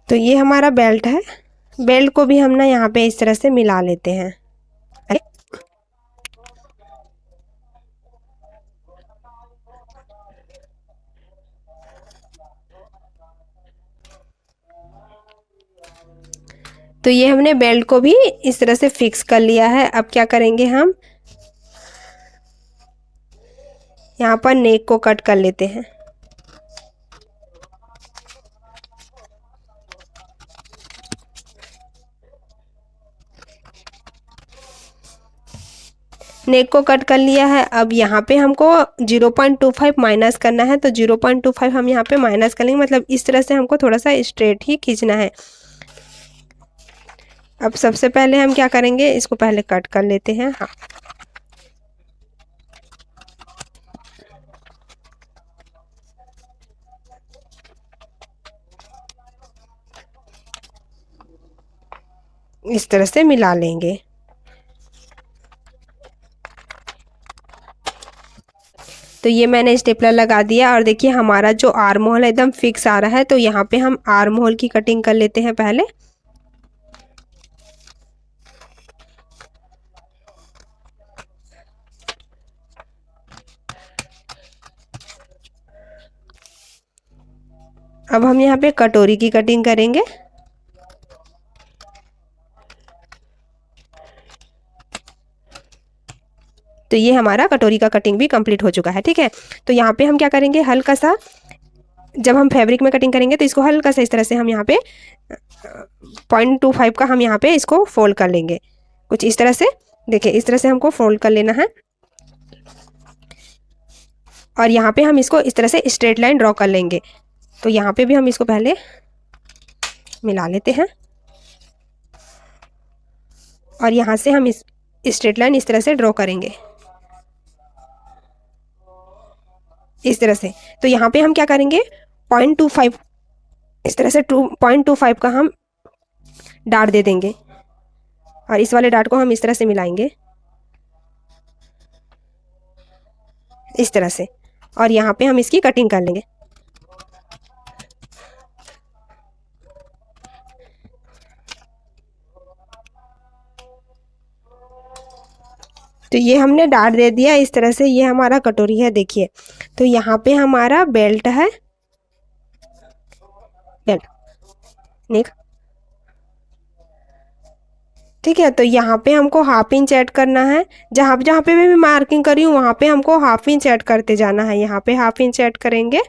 तो ये हमारा बेल्ट है। बेल्ट को भी हम ना यहाँ पे इस तरह से मिला लेते हैं। तो ये हमने बेल्ट को भी इस तरह से फिक्स कर लिया है। अब क्या करेंगे, हम यहाँ पर नेक को कट कर लेते हैं। नेक को कट कर लिया है। अब यहाँ पे हमको 0.25 माइनस करना है। तो 0.25 हम यहाँ पे माइनस करेंगे, मतलब इस तरह से हमको थोड़ा सा स्ट्रेट ही खींचना है। अब सबसे पहले हम क्या करेंगे, इसको पहले कट कर लेते हैं। हाँ, इस तरह से मिला लेंगे। तो ये मैंने स्टेपलर लगा दिया और देखिए हमारा जो आर्म होल है एकदम फिक्स आ रहा है। तो यहाँ पे हम आर्म होल की कटिंग कर लेते हैं पहले। अब हम यहाँ पे कटोरी की कटिंग करेंगे। तो ये हमारा कटोरी का कटिंग भी कंप्लीट हो चुका है, ठीक है। तो यहाँ पे हम क्या करेंगे, हल्का सा जब हम फैब्रिक में कटिंग करेंगे तो इसको हल्का सा इस तरह से हम यहाँ पे 0.25 का हम यहाँ पे इसको फोल्ड कर लेंगे, कुछ इस तरह से। देखिए इस तरह से हमको फोल्ड कर लेना है और यहाँ पे हम इसको इस तरह से स्ट्रेट लाइन ड्रॉ कर लेंगे। तो यहाँ पे भी हम इसको पहले मिला लेते हैं और यहाँ से हम इस स्ट्रेट लाइन इस तरह से ड्रॉ करेंगे, इस तरह से। तो यहाँ पे हम क्या करेंगे, 0.25 इस तरह से 0.25 का हम डार्ट दे देंगे और इस वाले डार्ट को हम इस तरह से मिलाएंगे, इस तरह से। और यहाँ पे हम इसकी कटिंग कर लेंगे। तो ये हमने डार्ट दे दिया इस तरह से। ये हमारा कटोरी है, देखिए। तो यहाँ पे हमारा बेल्ट है, बेल्ट नेक, ठीक है। तो यहाँ पे हमको हाफ इंच ऐड करना है। जहाँ जहाँ पे मैं भी मार्किंग करी हूँ वहाँ पे हमको हाफ इंच ऐड करते जाना है। यहाँ पे हाफ इंच ऐड करेंगे,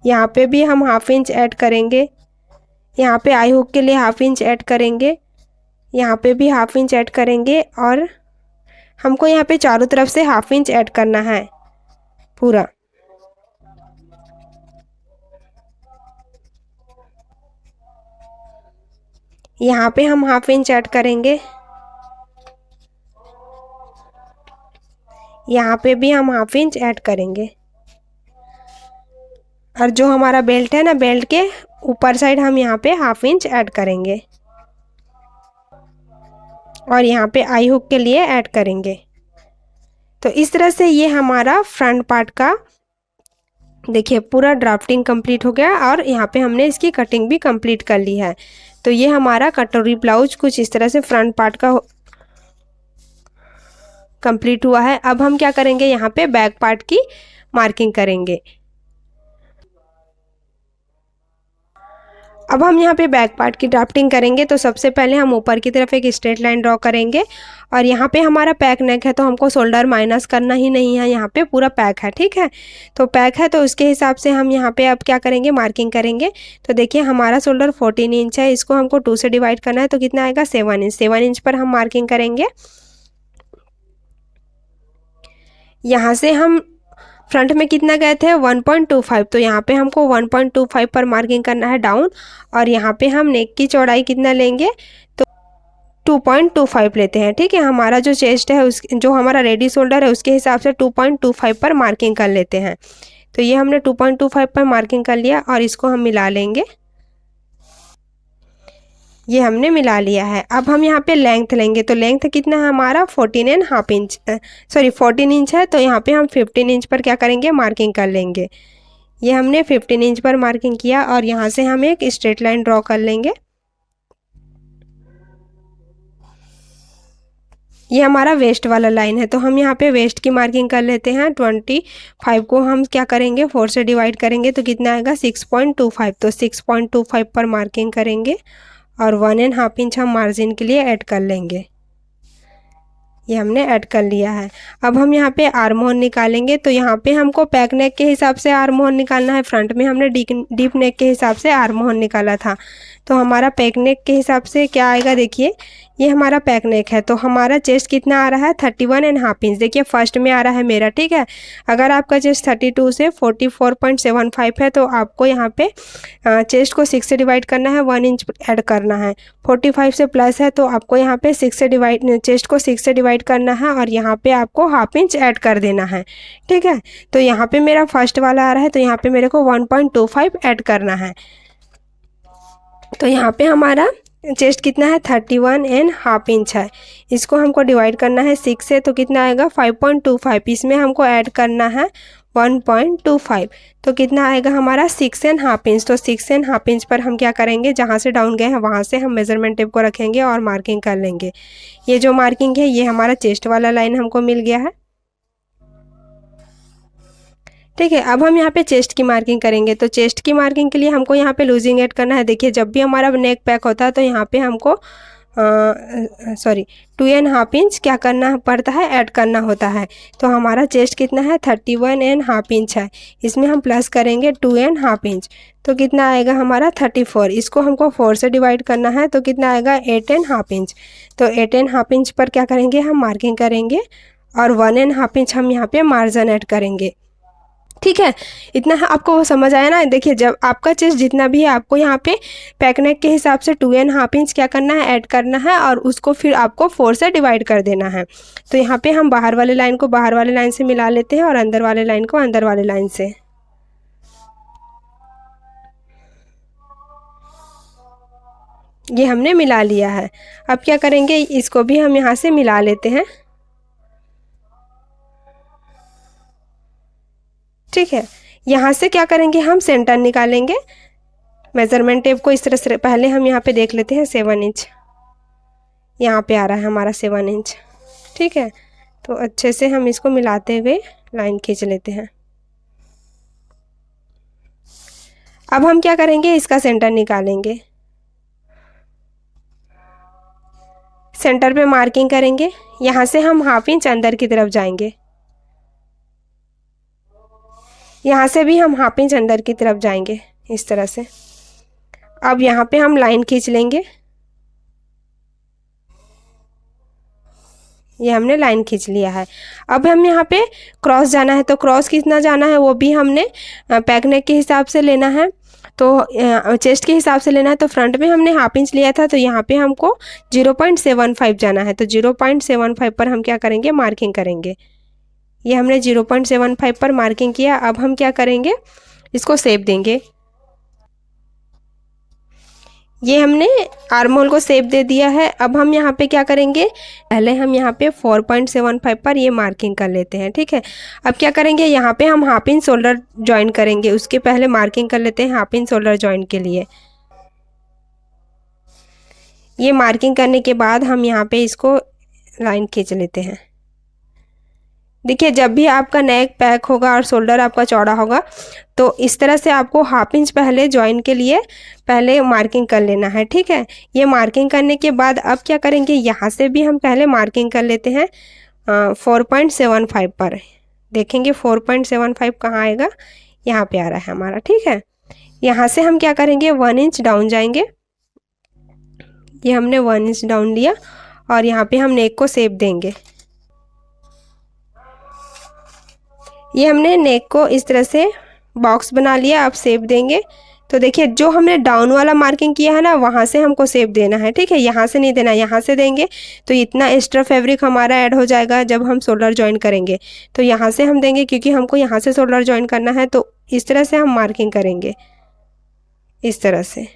यहाँ पे भी हम हाफ इंच ऐड करेंगे, यहाँ पे आई हुक के लिए हाफ इंच ऐड करेंगे, यहाँ पे भी हाफ इंच ऐड करेंगे और हमको यहाँ पे चारों तरफ से हाफ इंच ऐड करना है पूरा। यहाँ पे हम हाफ इंच ऐड करेंगे, यहाँ पे भी हम हाफ इंच ऐड करेंगे और जो हमारा बेल्ट है ना, बेल्ट के ऊपर साइड हम यहाँ पे हाफ इंच ऐड करेंगे और यहाँ पे आई हुक के लिए ऐड करेंगे। तो इस तरह से ये हमारा फ्रंट पार्ट का देखिए पूरा ड्राफ्टिंग कंप्लीट हो गया और यहाँ पे हमने इसकी कटिंग भी कंप्लीट कर ली है। तो ये हमारा कटोरी ब्लाउज कुछ इस तरह से फ्रंट पार्ट का कंप्लीट हुआ है। अब हम क्या करेंगे, यहाँ पे बैक पार्ट की मार्किंग करेंगे। अब हम यहाँ पे बैक पार्ट की ड्राफ्टिंग करेंगे। तो सबसे पहले हम ऊपर की तरफ एक स्ट्रेट लाइन ड्रॉ करेंगे और यहाँ पे हमारा पैक नेक है तो हमको शोल्डर माइनस करना ही नहीं है, यहाँ पे पूरा पैक है, ठीक है। तो पैक है तो उसके हिसाब से हम यहाँ पे अब क्या करेंगे, मार्किंग करेंगे। तो देखिए हमारा शोल्डर 14 इंच है, इसको हमको 2 से डिवाइड करना है तो कितना आएगा 7 इंच। 7 इंच पर हम मार्किंग करेंगे। यहाँ से हम फ्रंट में कितना गए थे 1.25, तो यहाँ पे हमको 1.25 पर मार्किंग करना है डाउन और यहाँ पे हम नेक की चौड़ाई कितना लेंगे, तो 2.25 लेते हैं, ठीक है। हमारा जो चेस्ट है उस जो हमारा रेडी शोल्डर है उसके हिसाब से 2.25 पर मार्किंग कर लेते हैं। तो ये हमने 2.25 पर मार्किंग कर लिया और इसको हम मिला लेंगे। ये हमने मिला लिया है। अब हम यहाँ पे लेंथ लेंगे। तो लेंथ कितना है हमारा 14.5 इंच, सॉरी 14 इंच है। तो यहाँ पे हम 15 इंच पर क्या करेंगे, मार्किंग कर लेंगे। ये हमने 15 इंच पर मार्किंग किया और यहाँ से हम एक स्ट्रेट लाइन ड्रॉ कर लेंगे। ये हमारा वेस्ट वाला लाइन है तो हम यहाँ पे वेस्ट की मार्किंग कर लेते हैं। 25 को हम क्या करेंगे 4 से डिवाइड करेंगे तो कितना आएगा 6.25। तो 6.25 पर मार्किंग करेंगे और 1.5 इंच हम मार्जिन के लिए ऐड कर लेंगे। ये हमने ऐड कर लिया है। अब हम यहाँ पे आर्म होल निकालेंगे। तो यहाँ पे हमको पैक नेक के हिसाब से आर्म होल निकालना है, फ्रंट में हमने डीप नेक के हिसाब से आर्म होल निकाला था। तो हमारा पैक नेक के हिसाब से क्या आएगा, देखिए ये हमारा पैक नेक है तो हमारा चेस्ट कितना आ रहा है 31.5 इंच। देखिए फर्स्ट में आ रहा है मेरा, ठीक है। अगर आपका चेस्ट 32 से 44.75 है तो आपको यहाँ पे चेस्ट को 6 से डिवाइड करना है, 1 इंच ऐड करना है। 45 से प्लस है तो आपको यहाँ पे 6 से डिवाइड चेस्ट को 6 से डिवाइड करना है और यहाँ पे आपको हाफ इंच ऐड कर देना है, ठीक है। तो यहाँ पे मेरा फर्स्ट वाला आ रहा है तो यहाँ पे मेरे को 1.25 ऐड करना है। तो यहाँ पे हमारा चेस्ट कितना है 31.5 इंच है। इसको हमको डिवाइड करना है 6 से तो कितना आएगा 5.25। इसमें हमको ऐड करना है 1.25 तो कितना आएगा हमारा 6.5 इंच। तो 6.5 इंच पर हम क्या करेंगे, जहाँ से डाउन गए हैं वहाँ से हम मेज़रमेंट टेप को रखेंगे और मार्किंग कर लेंगे। ये जो मार्किंग है ये हमारा चेस्ट वाला लाइन हमको मिल गया है। ठीक है। अब हम यहाँ पे चेस्ट की मार्किंग करेंगे। तो चेस्ट की मार्किंग के लिए हमको यहाँ पे लूजिंग ऐड करना है। देखिए जब भी हमारा नेक पैक होता है तो यहाँ पे हमको 2.5 इंच क्या करना पड़ता है, ऐड करना होता है। तो हमारा चेस्ट कितना है, 31.5 इंच है। इसमें हम प्लस करेंगे 2.5 इंच, तो कितना आएगा हमारा 34। इसको हमको 4 से डिवाइड करना है, तो कितना आएगा 8.5 इंच। तो 8.5 इंच पर क्या करेंगे, हम मार्किंग करेंगे और 1.5 इंच हम यहाँ पे मार्जिन ऐड करेंगे। ठीक है, इतना आपको वो समझ आया ना। देखिए जब आपका चेस्ट जितना भी है, आपको यहाँ पे पैक नेक के हिसाब से 2.5 इंच क्या करना है, ऐड करना है, और उसको फिर आपको 4 से डिवाइड कर देना है। तो यहाँ पे हम बाहर वाले लाइन को बाहर वाले लाइन से मिला लेते हैं और अंदर वाले लाइन को अंदर वाले लाइन से। ये हमने मिला लिया है। अब क्या करेंगे, इसको भी हम यहाँ से मिला लेते हैं। ठीक है, यहाँ से क्या करेंगे, हम सेंटर निकालेंगे। मेज़रमेंट टेप को इस तरह से पहले हम यहाँ पे देख लेते हैं 7 इंच, यहाँ पे आ रहा है हमारा 7 इंच। ठीक है, तो अच्छे से हम इसको मिलाते हुए लाइन खींच लेते हैं। अब हम क्या करेंगे, इसका सेंटर निकालेंगे। सेंटर पे मार्किंग करेंगे, यहाँ से हम 1/2 इंच अंदर की तरफ जाएंगे। यहाँ से भी हम 1/2 इंच अंदर की तरफ जाएंगे इस तरह से। अब यहाँ पे हम लाइन खींच लेंगे। ये हमने लाइन खींच लिया है। अब हम यहाँ पे क्रॉस जाना है, तो क्रॉस कितना जाना है वो भी हमने पैक नेक के हिसाब से लेना है। तो चेस्ट के हिसाब से लेना है। तो फ्रंट में हमने 1/2 इंच लिया था, तो यहाँ पे हमको 0.75 जाना है। तो 0.75 पर हम क्या करेंगे, मार्किंग करेंगे। ये हमने 0.75 पर मार्किंग किया। अब हम क्या करेंगे, इसको शेप देंगे। ये हमने आर्म होल को शेप दे दिया है। अब हम यहाँ पे क्या करेंगे, पहले हम यहाँ पे 4.75 पर ये मार्किंग कर लेते हैं। ठीक है, अब क्या करेंगे, यहाँ पे हम 1/2 इंच शोल्डर ज्वाइन करेंगे। उसके पहले मार्किंग कर लेते हैं 1/2 इंच शोल्डर ज्वाइन के लिए। ये मार्किंग करने के बाद हम यहाँ पे इसको लाइन खींच लेते हैं। देखिए जब भी आपका नेक पैक होगा और शोल्डर आपका चौड़ा होगा, तो इस तरह से आपको 1/2 इंच पहले ज्वाइन के लिए पहले मार्किंग कर लेना है। ठीक है, ये मार्किंग करने के बाद अब क्या करेंगे, यहाँ से भी हम पहले मार्किंग कर लेते हैं 4.75 पर। देखेंगे 4.75 कहाँ आएगा, यहाँ पे आ रहा है हमारा। ठीक है, यहाँ से हम क्या करेंगे, 1 इंच डाउन जाएंगे। ये हमने 1 इंच डाउन लिया और यहाँ पे हम नेक को शेप देंगे। ये हमने नेक को इस तरह से बॉक्स बना लिया। अब शेप देंगे। तो देखिए जो हमने डाउन वाला मार्किंग किया है ना, वहाँ से हमको शेप देना है। ठीक है, यहाँ से नहीं देना, यहाँ से देंगे तो इतना एक्स्ट्रा फैब्रिक हमारा ऐड हो जाएगा जब हम शोल्डर ज्वाइन करेंगे। तो यहाँ से हम देंगे, क्योंकि हमको यहाँ से शोल्डर ज्वाइन करना है। तो इस तरह से हम मार्किंग करेंगे, इस तरह से।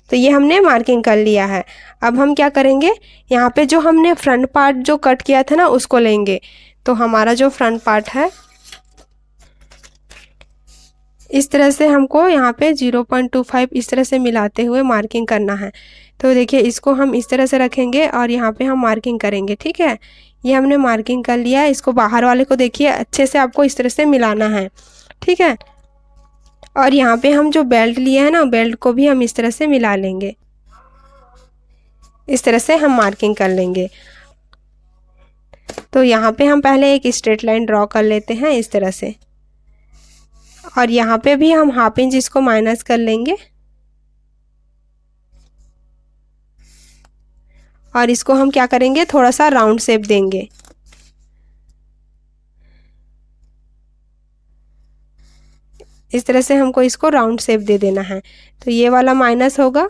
तो ये हमने मार्किंग कर लिया है। अब हम क्या करेंगे, यहाँ पे जो हमने फ्रंट पार्ट जो कट किया था ना, उसको लेंगे। तो हमारा जो फ्रंट पार्ट है, इस तरह से हमको यहाँ पे 0.25 इस तरह से मिलाते हुए मार्किंग करना है। तो देखिए इसको हम इस तरह से रखेंगे और यहाँ पे हम मार्किंग करेंगे। ठीक है, ये हमने मार्किंग कर लिया। इसको बाहर वाले को देखिए अच्छे से आपको इस तरह से मिलाना है। ठीक है, और यहाँ पे हम जो बेल्ट लिए हैं ना, बेल्ट को भी हम इस तरह से मिला लेंगे। इस तरह से हम मार्किंग कर लेंगे। तो यहाँ पे हम पहले एक स्ट्रेट लाइन ड्रॉ कर लेते हैं इस तरह से, और यहाँ पे भी हम 1/2 इंच इसको माइनस कर लेंगे और इसको हम क्या करेंगे, थोड़ा सा राउंड शेप देंगे। इस तरह से हमको इसको राउंड शेप दे देना है। तो ये वाला माइनस होगा।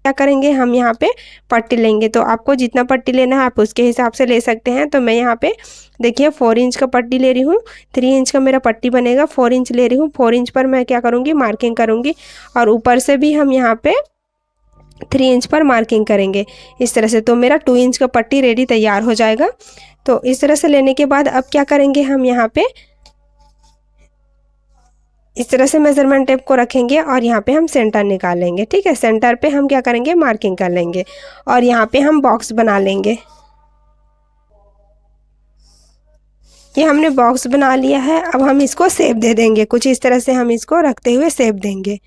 क्या करेंगे, हम यहाँ पे पट्टी लेंगे। तो आपको जितना पट्टी लेना है आप उसके हिसाब से ले सकते हैं। तो मैं यहाँ पे देखिए 4 इंच का पट्टी ले रही हूँ। 3 इंच का मेरा पट्टी बनेगा, 4 इंच ले रही हूँ। 4 इंच पर मैं क्या करूँगी, मार्किंग करूँगी, और ऊपर से भी हम यहाँ पे 3 इंच पर मार्किंग करेंगे इस तरह से। तो मेरा 2 इंच का पट्टी रेडी तैयार हो जाएगा। तो इस तरह से लेने के बाद अब क्या करेंगे, हम यहाँ पे इस तरह से मेजरमेंट टेप को रखेंगे और यहाँ पे हम सेंटर निकालेंगे। ठीक है, सेंटर पे हम क्या करेंगे, मार्किंग कर लेंगे और यहाँ पे हम बॉक्स बना लेंगे। ये हमने बॉक्स बना लिया है। अब हम इसको शेप दे देंगे, कुछ इस तरह से हम इसको रखते हुए शेप देंगे।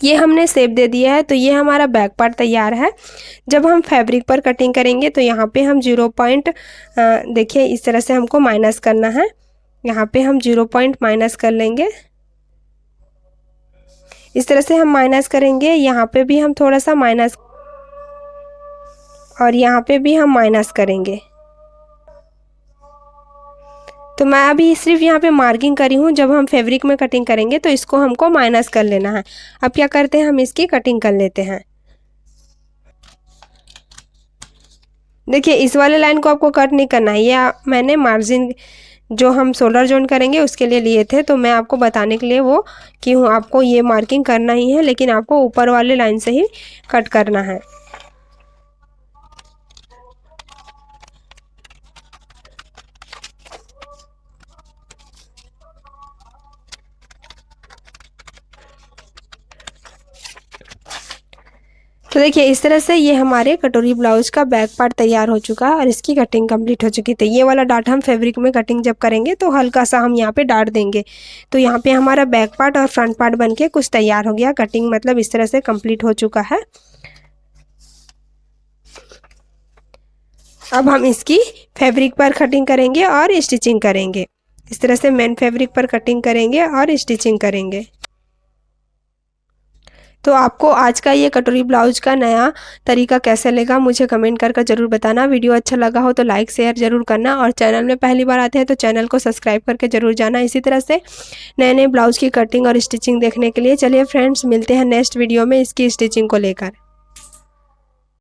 ये हमने शेप दे दिया है, तो ये हमारा बैक पार्ट तैयार है। जब हम फैब्रिक पर कटिंग करेंगे तो यहाँ पे हम 0 पॉइंट देखिए इस तरह से हमको माइनस करना है। यहाँ पे हम 0 पॉइंट माइनस कर लेंगे। इस तरह से हम माइनस करेंगे। यहाँ पे भी हम थोड़ा सा माइनस और यहाँ पे भी हम माइनस करेंगे। तो मैं अभी सिर्फ यहाँ पे मार्किंग करी हूँ। जब हम फैब्रिक में कटिंग करेंगे तो इसको हमको माइनस कर लेना है। अब क्या करते हैं, हम इसकी कटिंग कर लेते हैं। देखिए इस वाले लाइन को आपको कट नहीं करना है, ये मैंने मार्जिन जो हम शोल्डर जॉइंट करेंगे उसके लिए लिए थे, तो मैं आपको बताने के लिए वो कि हूँ आपको ये मार्किंग करना ही है, लेकिन आपको ऊपर वाले लाइन से ही कट करना है। तो देखिए इस तरह से ये हमारे कटोरी ब्लाउज का बैक पार्ट तैयार हो चुका है और इसकी कटिंग कंप्लीट हो चुकी थी। ये वाला डार्ट हम फैब्रिक में कटिंग जब करेंगे तो हल्का सा हम यहाँ पे डार्ट देंगे। तो यहाँ पे हमारा बैक पार्ट और फ्रंट पार्ट बनके कुछ तैयार हो गया। कटिंग मतलब इस तरह से कंप्लीट हो चुका है। अब हम इसकी फैब्रिक पर कटिंग करेंगे और स्टिचिंग करेंगे। इस तरह से मेन फैब्रिक पर कटिंग करेंगे और स्टिचिंग करेंगे। तो आपको आज का ये कटोरी ब्लाउज का नया तरीका कैसे लगा मुझे कमेंट कर ज़रूर बताना। वीडियो अच्छा लगा हो तो लाइक शेयर ज़रूर करना और चैनल में पहली बार आते हैं तो चैनल को सब्सक्राइब करके ज़रूर जाना। इसी तरह से नए नए ब्लाउज की कटिंग और स्टिचिंग देखने के लिए। चलिए फ्रेंड्स, मिलते हैं नेक्स्ट वीडियो में इसकी स्टिचिंग को लेकर।